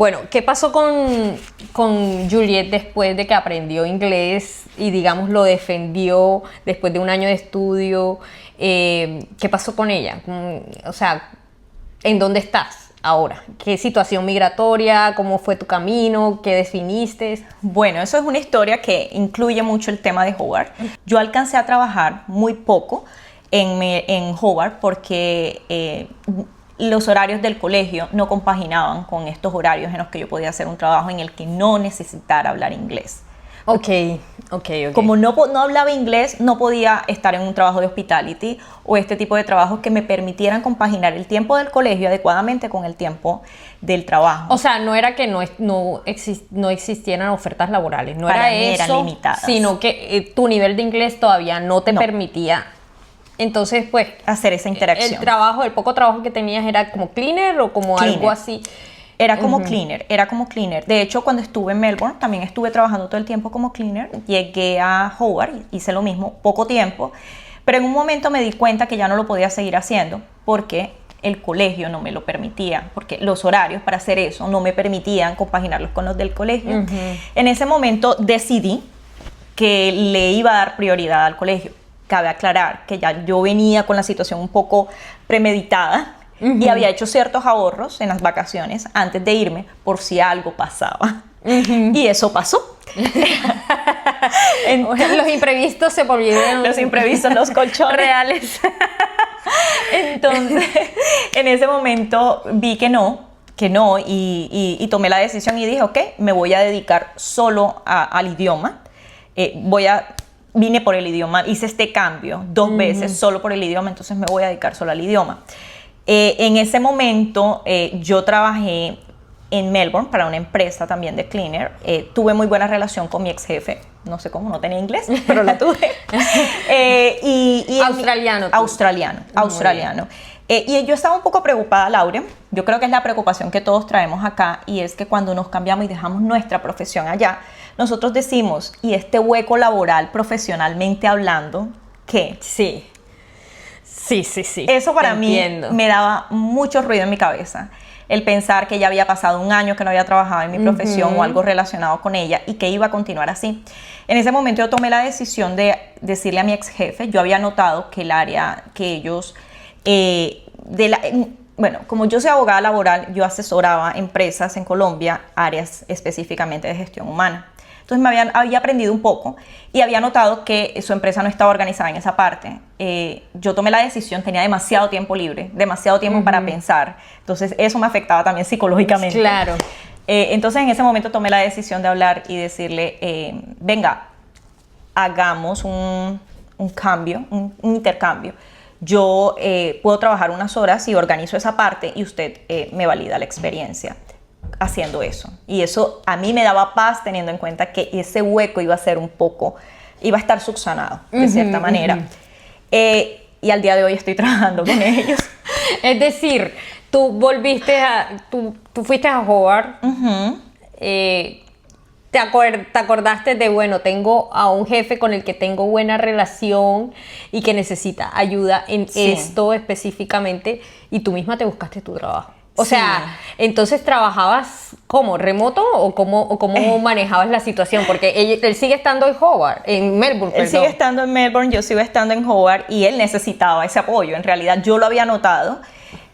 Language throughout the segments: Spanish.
bueno, ¿qué pasó con Juliet después de que aprendió inglés y, digamos, lo defendió después de un año de estudio? ¿Qué pasó con ella? O sea, ¿en dónde estás ahora? ¿Qué situación migratoria? ¿Cómo fue tu camino? ¿Qué definiste? Bueno, eso es una historia que incluye mucho el tema de Howard. Yo alcancé a trabajar muy poco en Howard porque los horarios del colegio no compaginaban con estos horarios en los que yo podía hacer un trabajo en el que no necesitara hablar inglés. Ok. Como no hablaba inglés, no podía estar en un trabajo de hospitality o este tipo de trabajos que me permitieran compaginar el tiempo del colegio adecuadamente con el tiempo del trabajo. O sea, no era que no existieran ofertas laborales, no Para era mí eso, eran limitadas. sino que tu nivel de inglés todavía no te permitía. Entonces, pues, hacer esa interacción. El poco trabajo que tenías era como cleaner o como algo así. Era como cleaner. De hecho, cuando estuve en Melbourne, también estuve trabajando todo el tiempo como cleaner. Llegué a Howard, hice lo mismo, poco tiempo, pero en un momento me di cuenta que ya no lo podía seguir haciendo porque el colegio no me lo permitía, porque los horarios para hacer eso no me permitían compaginarlos con los del colegio. En ese momento decidí que le iba a dar prioridad al colegio. Cabe aclarar que ya yo venía con la situación un poco premeditada y había hecho ciertos ahorros en las vacaciones antes de irme por si algo pasaba. Y eso pasó. Los imprevistos se volvieron... Los imprevistos, los colchones. Reales. Entonces, en ese momento vi que no, y tomé la decisión y dije, ok, me voy a dedicar solo al idioma. Vine por el idioma, hice este cambio 2 veces solo por el idioma, entonces me voy a dedicar solo al idioma. En ese momento yo trabajé en Melbourne para una empresa también de cleaner. Tuve muy buena relación con mi ex jefe, no sé cómo, no tenía inglés, pero la tuve. Australiano. Y yo estaba un poco preocupada, Lauren. Yo creo que es la preocupación que todos traemos acá, y es que cuando nos cambiamos y dejamos nuestra profesión allá, nosotros decimos, ¿y este hueco laboral profesionalmente hablando qué? Sí. Eso para mí me daba mucho ruido en mi cabeza. El pensar que ya había pasado un año que no había trabajado en mi profesión o algo relacionado con ella y que iba a continuar así. En ese momento yo tomé la decisión de decirle a mi ex jefe, yo había notado que el área que ellos... Bueno, como yo soy abogada laboral, yo asesoraba empresas en Colombia, áreas específicamente de gestión humana. Entonces había aprendido un poco y había notado que su empresa no estaba organizada en esa parte. Yo tomé la decisión, tenía demasiado tiempo libre, demasiado tiempo para pensar. Entonces eso me afectaba también psicológicamente. Claro. Entonces en ese momento tomé la decisión de hablar y decirle, venga, hagamos un cambio, un intercambio. Yo puedo trabajar unas horas y organizo esa parte y usted me valida la experiencia haciendo eso. Y eso a mí me daba paz, teniendo en cuenta que ese hueco iba a estar subsanado de cierta manera. Y al día de hoy estoy trabajando con ellos. Es decir, tú fuiste a Howard, te acordaste de, bueno, tengo a un jefe con el que tengo buena relación y que necesita ayuda en esto específicamente, y tú misma te buscaste tu trabajo. O sea, entonces, ¿trabajabas como remoto o cómo manejabas la situación? Porque él sigue estando en Howard, en Melbourne, Él sigue estando en Melbourne, yo sigo estando en Howard, y él necesitaba ese apoyo. En realidad yo lo había notado.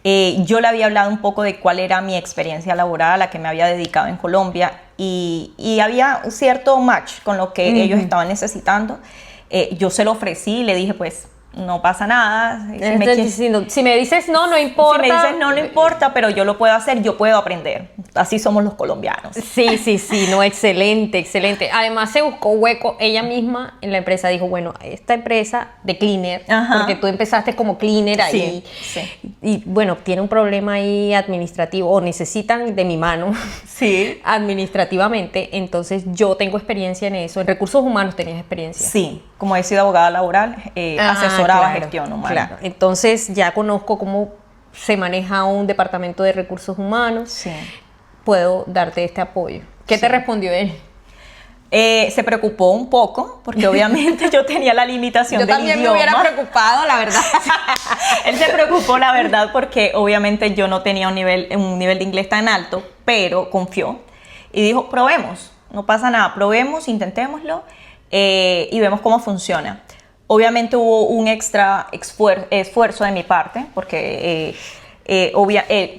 Yo le había hablado un poco de cuál era mi experiencia laboral, a la que me había dedicado en Colombia, y había un cierto match con lo que ellos estaban necesitando. Yo se lo ofrecí y le dije, pues, no pasa nada. Si me dices no importa. Si me dices no importa, pero yo lo puedo hacer, yo puedo aprender. Así somos los colombianos. Sí, no, excelente. Además se buscó hueco, ella misma en la empresa dijo, bueno, esta empresa de cleaner, porque tú empezaste como cleaner ahí, y bueno, tiene un problema ahí administrativo, o necesitan de mi mano administrativamente, entonces yo tengo experiencia en eso. En recursos humanos tenías experiencia. Sí, como he sido abogada laboral, asesoraba gestión humana. Claro, entonces ya conozco cómo se maneja un departamento de recursos humanos. Puedo darte este apoyo. ¿Qué te respondió él? Se preocupó un poco, porque obviamente yo tenía la limitación del idioma. Yo también me hubiera preocupado, la verdad. Él se preocupó, la verdad, porque obviamente yo no tenía un nivel de inglés tan alto, pero confió y dijo, probemos, no pasa nada, probemos, intentémoslo y vemos cómo funciona. Obviamente hubo un extra esfuerzo de mi parte, porque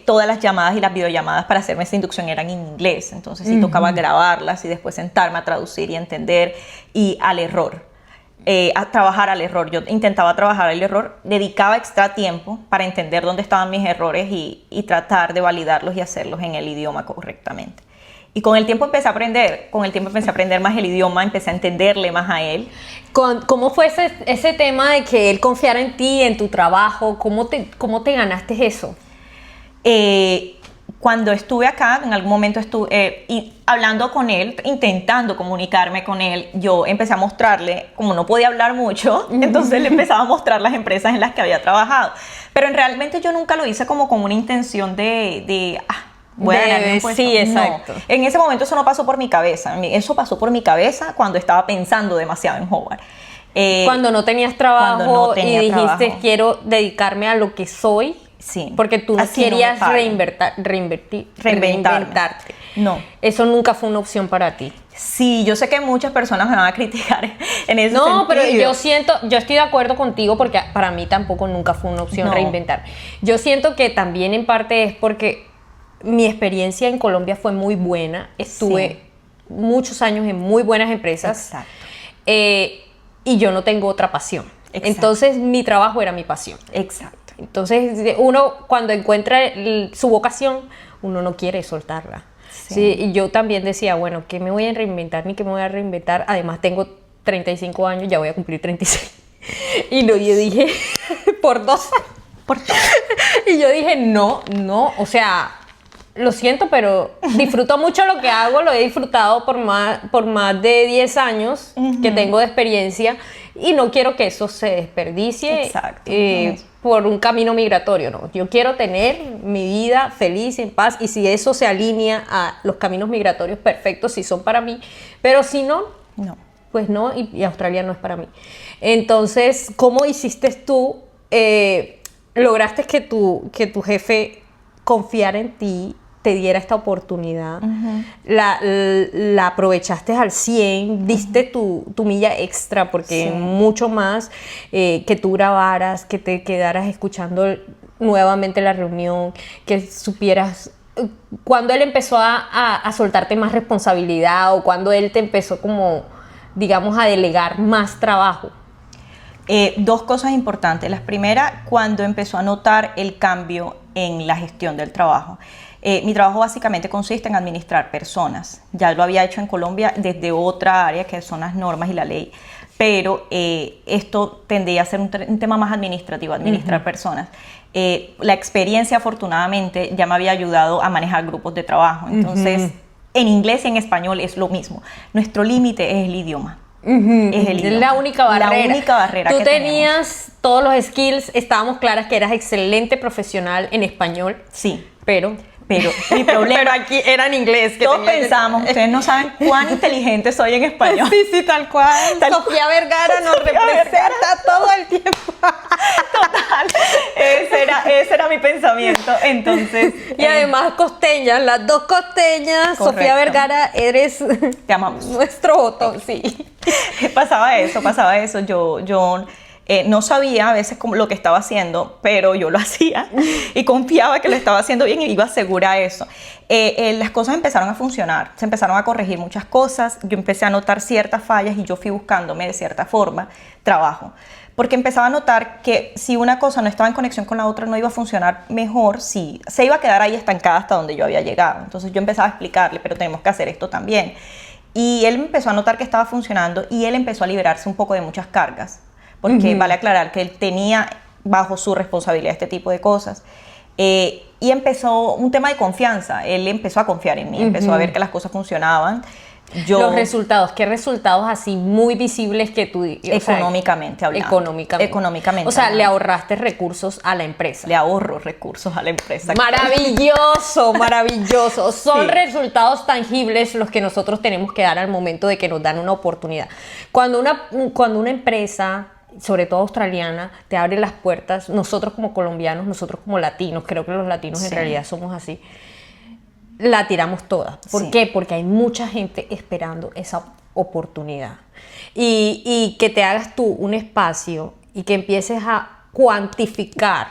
todas las llamadas y las videollamadas para hacerme esta inducción eran en inglés, entonces sí tocaba grabarlas y después sentarme a traducir y entender y al error, a trabajar al error. Yo intentaba trabajar al error, dedicaba extra tiempo para entender dónde estaban mis errores y tratar de validarlos y hacerlos en el idioma correctamente. Y con el tiempo empecé a aprender más el idioma, empecé a entenderle más a él. ¿Cómo fue ese tema de que él confiara en ti, en tu trabajo? ¿Cómo te ganaste eso? Cuando estuve acá, en algún momento estuve hablando con él, intentando comunicarme con él, yo empecé a mostrarle, como no podía hablar mucho, entonces le empezaba a mostrar las empresas en las que había trabajado. Pero realmente yo nunca lo hice como con una intención voy a ganarme un puesto. Sí, exacto. No, en ese momento eso no pasó por mi cabeza. Eso pasó por mi cabeza cuando estaba pensando demasiado en Howard. Cuando no tenías trabajo no tenía y dijiste, trabajo. Quiero dedicarme a lo que soy. Sí. Porque tú no Así querías no reinventarte. No. Eso nunca fue una opción para ti. Sí, yo sé que muchas personas me van a criticar en ese sentido. No, pero yo estoy de acuerdo contigo porque para mí tampoco nunca fue una opción reinventar. Yo siento que también en parte es porque mi experiencia en Colombia fue muy buena. Estuve muchos años en muy buenas empresas. Exacto. Y yo no tengo otra pasión. Exacto. Entonces mi trabajo era mi pasión. Exacto. Entonces uno cuando encuentra su vocación, uno no quiere soltarla. Sí, y yo también decía, bueno, ¿qué me voy a reinventar ni qué me voy a reinventar? Además tengo 35 años, ya voy a cumplir 36. Y yo dije, por dos. Y yo dije, no, o sea, lo siento, pero disfruto mucho lo que hago, lo he disfrutado por más de 10 años que tengo de experiencia y no quiero que eso se desperdicie por un camino migratorio, no. Yo quiero tener mi vida feliz, en paz, y si eso se alinea a los caminos migratorios, perfectos, si son para mí, pero si no, pues no, y Australia no es para mí. Entonces, ¿cómo hiciste tú? ¿Lograste que tu jefe confiara en ti, te diera esta oportunidad, la aprovechaste al 100, diste tu milla extra, porque mucho más que tú grabaras, que te quedaras escuchando nuevamente la reunión, que supieras cuando él empezó a soltarte más responsabilidad o cuando él te empezó como, digamos, a delegar más trabajo? Dos cosas importantes. La primera, cuando empezó a notar el cambio en la gestión del trabajo. Mi trabajo básicamente consiste en administrar personas. Ya lo había hecho en Colombia desde otra área, que son las normas y la ley, pero esto tendría a ser un tema más administrativo, administrar personas. La experiencia, afortunadamente, ya me había ayudado a manejar grupos de trabajo. Entonces, en inglés y en español es lo mismo. Nuestro límite es el idioma. Es el idioma. La única barrera. La única barrera Tú que tenías todos los skills, estábamos claras que eras excelente profesional en español. Sí. Pero mi problema... Pero aquí era en inglés. Todos pensamos, ustedes no saben cuán inteligente soy en español. Sí, tal cual. Sofía Vergara nos representa todo el tiempo. Total. Ese era mi pensamiento. Entonces... Y además costeñas, las dos costeñas. Correcto. Sofía Vergara, eres... Te amamos. Nuestro voto, sí. Pasaba eso. Yo no sabía a veces lo que estaba haciendo, pero yo lo hacía y confiaba que lo estaba haciendo bien y iba segura a eso. Las cosas empezaron a funcionar, se empezaron a corregir muchas cosas, yo empecé a notar ciertas fallas y yo fui buscándome de cierta forma trabajo. Porque empezaba a notar que si una cosa no estaba en conexión con la otra no iba a funcionar mejor, si se iba a quedar ahí estancada hasta donde yo había llegado. Entonces yo empezaba a explicarle, pero tenemos que hacer esto también. Y él empezó a notar que estaba funcionando y él empezó a liberarse un poco de muchas cargas. Porque vale aclarar que él tenía bajo su responsabilidad este tipo de cosas. Y empezó un tema de confianza. Él empezó a confiar en mí, empezó a ver que las cosas funcionaban. Los resultados, ¿qué resultados así muy visibles que tú... Económicamente hablando. Económicamente. O sea, le ahorraste recursos a la empresa. Le ahorro recursos a la empresa. Maravilloso, maravilloso. Son resultados tangibles los que nosotros tenemos que dar al momento de que nos dan una oportunidad. Cuando una empresa, sobre todo australiana, te abre las puertas, nosotros como colombianos, nosotros como latinos, creo que los latinos en realidad somos así, la tiramos toda. ¿Por qué? Porque hay mucha gente esperando esa oportunidad. Y que te hagas tú un espacio y que empieces a cuantificar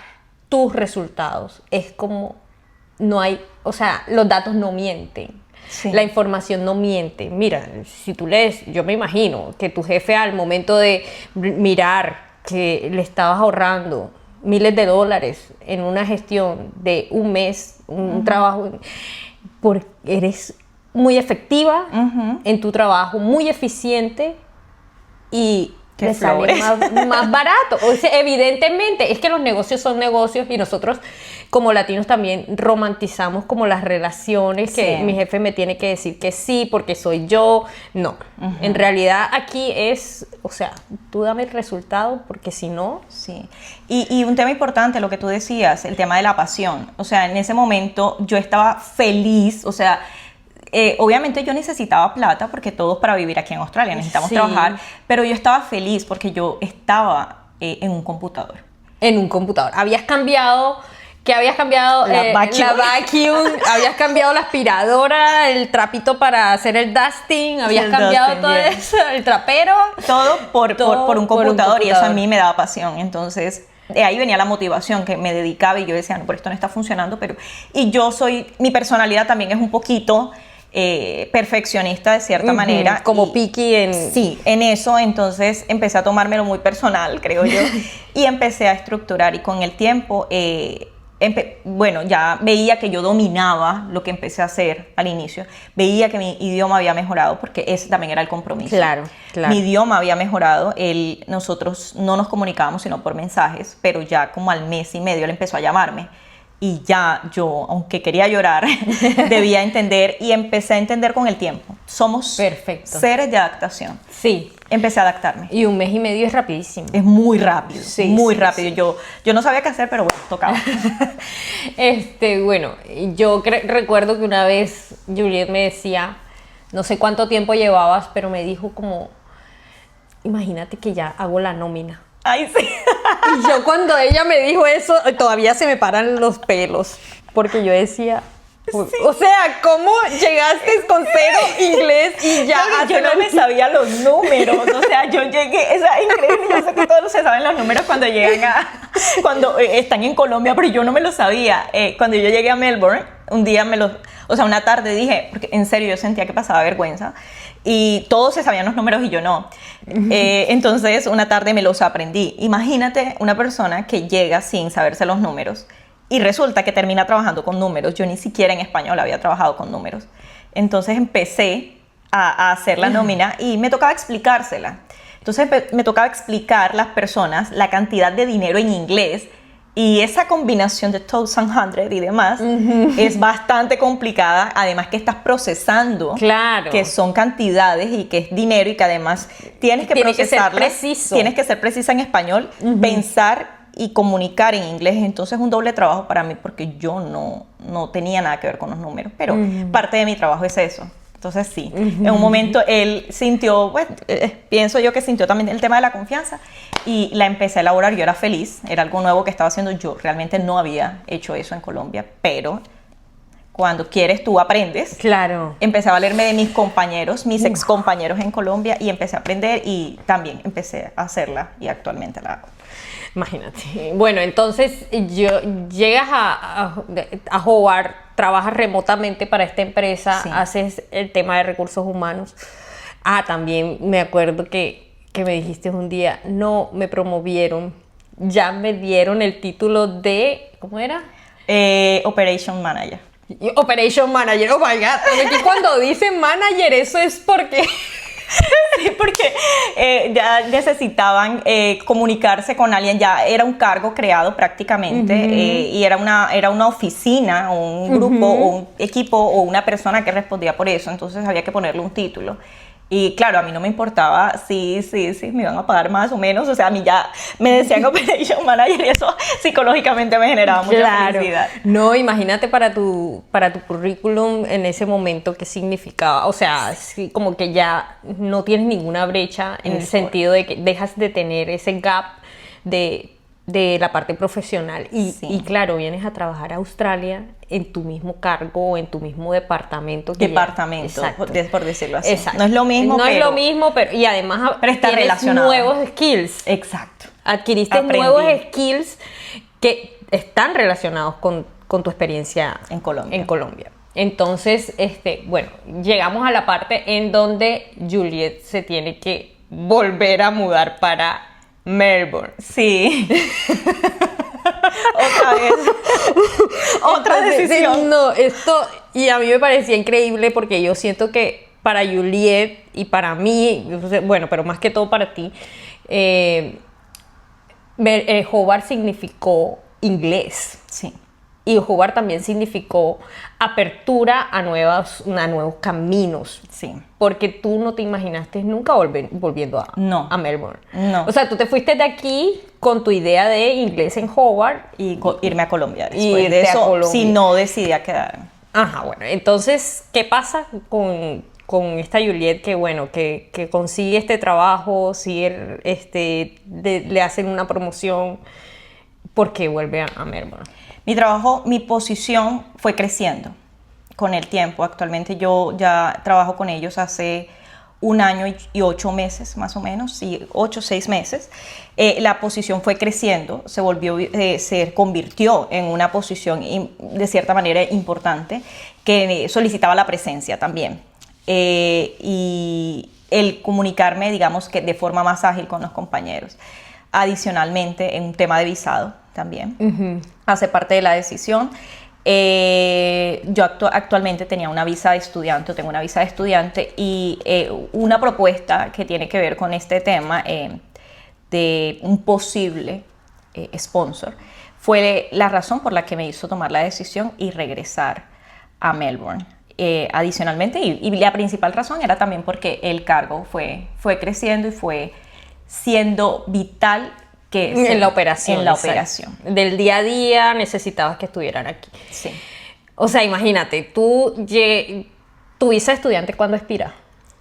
tus resultados. Es como, no hay, o sea, los datos no mienten. Sí. La información no miente. Mira, si tú lees, yo me imagino que tu jefe al momento de mirar que le estabas ahorrando miles de dólares en una gestión de un mes, un trabajo, porque eres muy efectiva en tu trabajo, muy eficiente y te sale más barato. O sea, evidentemente, es que los negocios son negocios y nosotros como latinos también romantizamos como las relaciones, que mi jefe me tiene que decir que sí porque soy yo. No, en realidad aquí es, o sea, tú dame el resultado porque si no... Sí, y un tema importante, lo que tú decías, el tema de la pasión. O sea, en ese momento yo estaba feliz, o sea... obviamente yo necesitaba plata porque todos para vivir aquí en Australia necesitamos trabajar, pero yo estaba feliz porque yo estaba en un computador. En un computador. Habías cambiado... ¿Qué habías cambiado? La vacuum, habías cambiado la aspiradora, el trapito para hacer el dusting, habías cambiado todo eso, el trapero. Todo por un computador y eso a mí me daba pasión. Entonces, de ahí venía la motivación que me dedicaba y yo decía, no, pero esto no está funcionando. Y yo mi personalidad también es un poquito... perfeccionista de cierta manera. Como picky en... Sí, en eso, entonces empecé a tomármelo muy personal, creo yo, y empecé a estructurar y con el tiempo, bueno, ya veía que yo dominaba lo que empecé a hacer al inicio, veía que mi idioma había mejorado, porque ese también era el compromiso. Claro. Mi idioma había mejorado, nosotros no nos comunicábamos sino por mensajes, pero ya como al mes y medio él empezó a llamarme. Y ya yo, aunque quería llorar, debía entender y empecé a entender con el tiempo. Somos seres de adaptación. Sí. Empecé a adaptarme. Y un mes y medio es rapidísimo. Es muy rápido, muy rápido. Sí. Yo no sabía qué hacer, pero bueno, tocaba. Bueno, yo recuerdo que una vez Juliet me decía, no sé cuánto tiempo llevabas, pero me dijo como, imagínate que ya hago la nómina. Ay, sí. Y yo cuando ella me dijo eso, todavía se me paran los pelos, porque yo decía, o sea, ¿cómo llegaste con cero inglés y ya? Yo no me sabía los números, o sea, yo llegué, es increíble, yo sé que todos se saben los números cuando llegan cuando están en Colombia, pero yo no me los sabía. Cuando yo llegué a Melbourne, un día una tarde dije, porque en serio yo sentía que pasaba vergüenza, y todos se sabían los números y yo no. Entonces una tarde me los aprendí. Imagínate una persona que llega sin saberse los números y resulta que termina trabajando con números. Yo ni siquiera en español había trabajado con números. Entonces empecé a hacer la nómina y me tocaba explicársela. Entonces me tocaba explicar a las personas la cantidad de dinero en inglés. Y esa combinación de 1,100 y demás es bastante complicada, además que estás procesando, que son cantidades y que es dinero y que además tienes que procesarlas. Tienes que ser precisa en español, pensar y comunicar en inglés. Entonces es un doble trabajo para mí porque yo no tenía nada que ver con los números, pero parte de mi trabajo es eso. Entonces sí, en un momento él sintió, pienso yo que sintió también el tema de la confianza y la empecé a elaborar. Yo era feliz, era algo nuevo que estaba haciendo. Yo realmente no había hecho eso en Colombia, pero cuando quieres tú aprendes. Claro. Empecé a valerme de mis compañeros, mis ex compañeros en Colombia y empecé a aprender y también empecé a hacerla y actualmente la hago. Imagínate. Bueno, entonces llegas a Hobart, trabajas remotamente para esta empresa, haces el tema de recursos humanos. También me acuerdo que me dijiste un día, no me promovieron, ya me dieron el título de, ¿cómo era? Operation Manager. Operation Manager, oh my God. Aquí cuando dicen manager, eso es porque... Sí, porque ya necesitaban comunicarse con alguien, ya era un cargo creado prácticamente, y era una oficina, o un grupo, o un equipo, o una persona que respondía por eso, entonces había que ponerle un título. Y claro, a mí no me importaba si me iban a pagar más o menos, o sea, a mí ya me decían Operation Manager y eso psicológicamente me generaba mucha felicidad. No, imagínate para tu currículum en ese momento qué significaba, o sea, sí, como que ya no tienes ninguna brecha en el sentido de que dejas de tener ese gap de la parte profesional y claro, vienes a trabajar a Australia en tu mismo cargo, en tu mismo departamento. Por decirlo así. Exacto. No es lo mismo, es lo mismo, pero y además está tienes relacionado. Nuevos skills. Exacto. Adquiriste nuevos skills que están relacionados con tu experiencia en Colombia. Entonces, bueno, llegamos a la parte en donde Juliet se tiene que volver a mudar para Melbourne. Sí. Otra vez. Otra decisión. No, y a mí me parecía increíble porque yo siento que para Juliet y para mí, bueno, pero más que todo para ti, Hobart significó inglés. Sí. Y Hobart también significó apertura a nuevos caminos. Sí. Porque tú no te imaginaste nunca volviendo a Melbourne. No. O sea, tú te fuiste de aquí con tu idea de inglés en Hobart. Y irme a Colombia después de eso, si no decidía quedarme. Ajá, bueno. Entonces, ¿qué pasa con esta Juliet que consigue este trabajo, sigue, le hacen una promoción? ¿Por qué vuelve a Melbourne? Mi posición fue creciendo con el tiempo. Actualmente yo ya trabajo con ellos hace 1 año y 8 meses, más o menos, 8 o 6 meses. La posición fue creciendo, se convirtió en una posición de cierta manera importante que solicitaba la presencia también. Y el comunicarme, digamos, que de forma más ágil con los compañeros. Adicionalmente, en un tema de visado también, hace parte de la decisión. Yo actualmente tenía una visa de estudiante, tengo una visa de estudiante y una propuesta que tiene que ver con este tema de un posible sponsor fue la razón por la que me hizo tomar la decisión y regresar a Melbourne. Adicionalmente, y la principal razón era también porque el cargo fue creciendo y fue siendo vital en la operación. Del día a día necesitabas que estuvieran aquí. Sí. O sea, imagínate, tu visa de estudiante, ¿cuándo expira?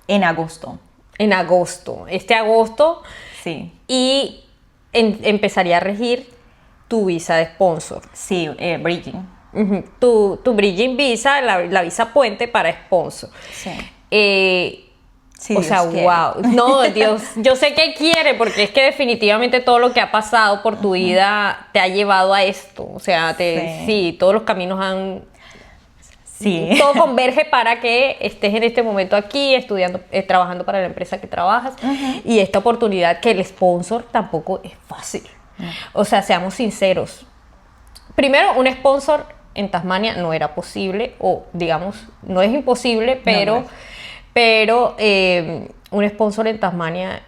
En agosto. En agosto. Este agosto. Sí. Y empezaría a regir tu visa de sponsor. Sí, bridging. Tu bridging visa, la visa puente para sponsor. Sí. Sí, o sea, wow. No, Dios, yo sé que quiere, porque es que definitivamente todo lo que ha pasado por tu vida te ha llevado a esto. O sea, todos los caminos han... Sí. Todo converge para que estés en este momento aquí, estudiando, trabajando para la empresa que trabajas. Y esta oportunidad que el sponsor tampoco es fácil. O sea, seamos sinceros. Primero, un sponsor en Tasmania no era posible, o digamos, no es imposible, pero... Pero un sponsor en Tasmania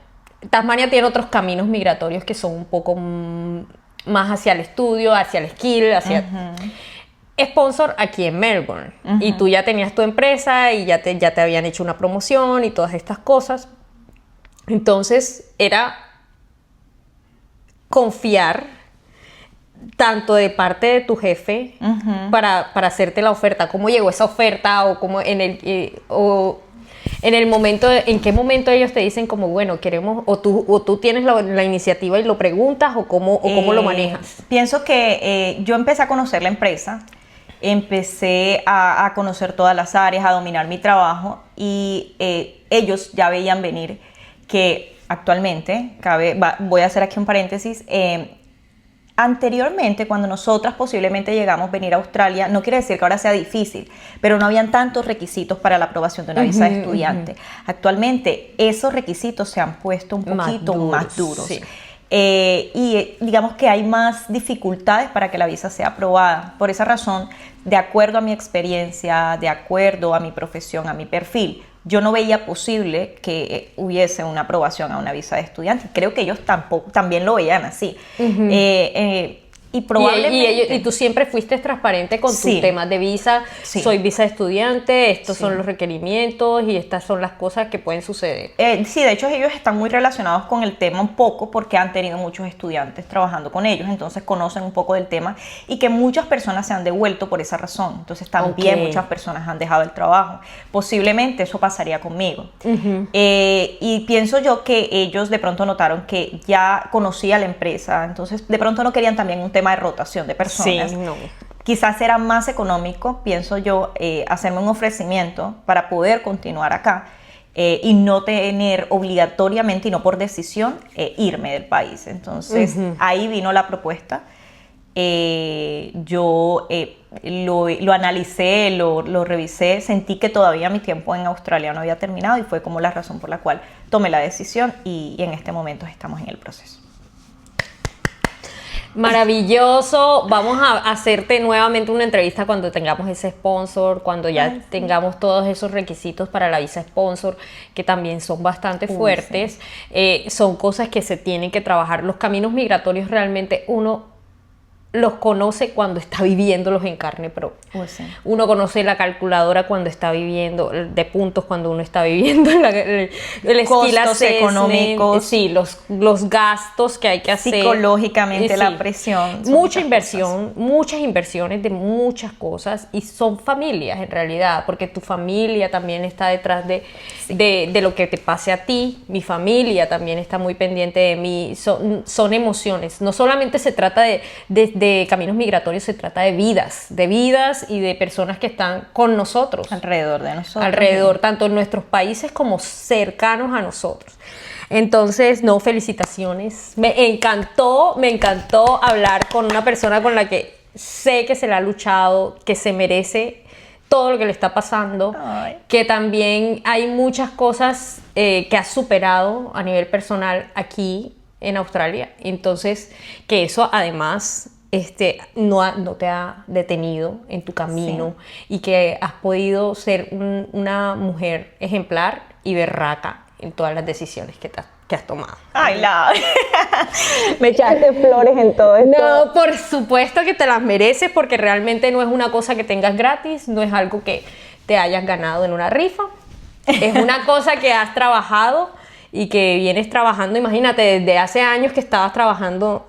tiene otros caminos migratorios que son un poco más hacia el estudio, hacia el skill, hacia... Sponsor aquí en Melbourne. Y tú ya tenías tu empresa y ya te habían hecho una promoción y todas estas cosas. Entonces era confiar tanto de parte de tu jefe para hacerte la oferta. ¿Cómo llegó esa oferta? O cómo en el momento, ¿en qué momento ellos te dicen como, bueno, queremos, o tú tienes la iniciativa y lo preguntas, o cómo lo manejas? Pienso que yo empecé a conocer la empresa, empecé a conocer todas las áreas, a dominar mi trabajo, y ellos ya veían venir que actualmente, voy a hacer aquí un paréntesis, anteriormente, cuando nosotras posiblemente llegamos a venir a Australia, no quiere decir que ahora sea difícil, pero no habían tantos requisitos para la aprobación de una visa de estudiante. Actualmente, esos requisitos se han puesto un poquito más duros. Sí. Y digamos que hay más dificultades para que la visa sea aprobada. Por esa razón, de acuerdo a mi experiencia, de acuerdo a mi profesión, a mi perfil, yo no veía posible que hubiese una aprobación a una visa de estudiante. Creo que ellos también lo veían así. Y probablemente... Y tú siempre fuiste transparente con tus temas de visa. Sí. Soy visa de estudiante, estos son los requerimientos y estas son las cosas que pueden suceder. Sí, de hecho ellos están muy relacionados con el tema un poco porque han tenido muchos estudiantes trabajando con ellos, entonces conocen un poco del tema y que muchas personas se han devuelto por esa razón. Entonces también muchas personas han dejado el trabajo. Posiblemente eso pasaría conmigo. Y pienso yo que ellos de pronto notaron que ya conocía la empresa, entonces de pronto no querían también un tema de rotación de personas. Sí, no. Quizás era más económico, pienso yo, hacerme un ofrecimiento para poder continuar acá y no tener obligatoriamente y no por decisión irme del país. Entonces ahí vino la propuesta. Yo lo analicé, lo revisé, sentí que todavía mi tiempo en Australia no había terminado y fue como la razón por la cual tomé la decisión y en este momento estamos en el proceso. Maravilloso. Vamos a hacerte nuevamente una entrevista cuando tengamos ese sponsor, cuando ya tengamos todos esos requisitos para la visa sponsor, que también son bastante fuertes. Son cosas que se tienen que trabajar. Los caminos migratorios realmente uno los conoce cuando está viviéndolos en carne propia. Uno conoce la calculadora cuando está viviendo, de puntos cuando uno está viviendo el costos económicos. Sí, los gastos que hay que hacer. Psicológicamente la presión. Mucha inversión, muchas inversiones de muchas cosas y son familias en realidad, porque tu familia también está detrás de lo que te pase a ti. Mi familia también está muy pendiente de mí. Son emociones. No solamente se trata de caminos migratorios, se trata de vidas y de personas que están con nosotros. Alrededor de nosotros. Alrededor, tanto en nuestros países como cercanos a nosotros. Entonces, no, felicitaciones. Me encantó hablar con una persona con la que sé que se la ha luchado, que se merece todo lo que le está pasando, que también hay muchas cosas que ha superado a nivel personal aquí en Australia. Entonces, que eso además no te ha detenido en tu camino y que has podido ser una mujer ejemplar y berraca en todas las decisiones que has tomado. Ay, me echaste flores en todo esto. No, por supuesto que te las mereces porque realmente no es una cosa que tengas gratis, no es algo que te hayas ganado en una rifa, es una cosa que has trabajado y que vienes trabajando, imagínate, desde hace años que estabas trabajando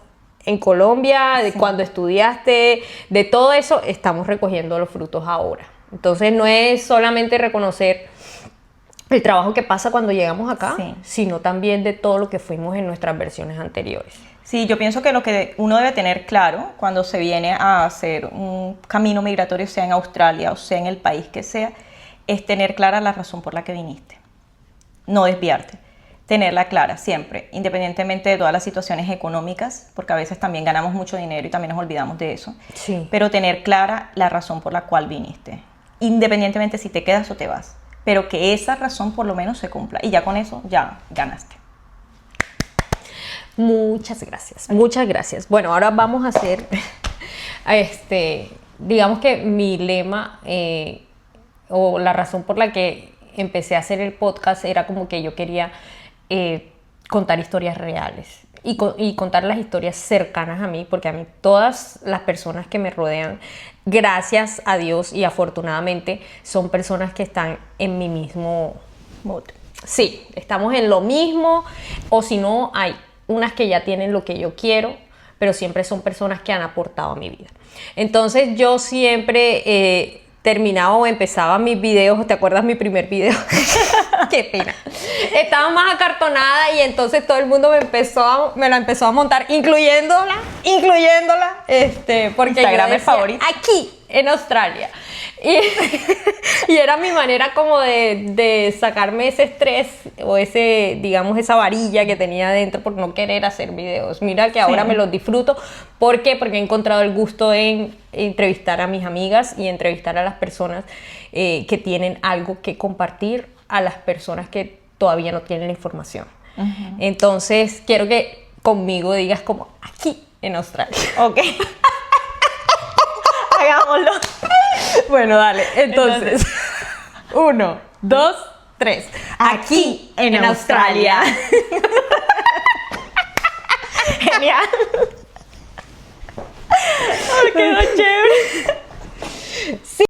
en Colombia, de cuando estudiaste, de todo eso, estamos recogiendo los frutos ahora. Entonces no es solamente reconocer el trabajo que pasa cuando llegamos acá, sino también de todo lo que fuimos en nuestras versiones anteriores. Sí, yo pienso que lo que uno debe tener claro cuando se viene a hacer un camino migratorio, sea en Australia o sea en el país que sea, es tener clara la razón por la que viniste. No desviarte. Tenerla clara siempre, independientemente de todas las situaciones económicas, porque a veces también ganamos mucho dinero y también nos olvidamos de eso. Pero tener clara la razón por la cual viniste, independientemente si te quedas o te vas. Pero que esa razón por lo menos se cumpla y ya con eso ya ganaste. Muchas gracias, muchas gracias. Bueno, ahora vamos a hacer, digamos que mi lema o la razón por la que empecé a hacer el podcast era como que yo quería contar historias reales y contar las historias cercanas a mí, porque a mí todas las personas que me rodean, gracias a Dios y afortunadamente, son personas que están en mi mismo mood. Sí, estamos en lo mismo, o si no, hay unas que ya tienen lo que yo quiero, pero siempre son personas que han aportado a mi vida. Entonces yo siempre terminaba o empezaba mis videos. ¿Te acuerdas mi primer video? Qué pena. Estaba más acartonada y entonces todo el mundo me la empezó a montar, incluyéndola, porque Instagram es favorito. Aquí, en Australia. Y era mi manera como de sacarme ese estrés o esa varilla que tenía adentro por no querer hacer videos. Mira que ahora me los disfruto. ¿Por qué? Porque he encontrado el gusto en entrevistar a mis amigas y entrevistar a las personas que tienen algo que compartir a las personas que todavía no tienen la información. Entonces, quiero que conmigo digas como aquí en Australia. Ok. Hagámoslo. Bueno, dale. Entonces, 1, 2, 3. Aquí en Australia. Genial. Quedó chévere.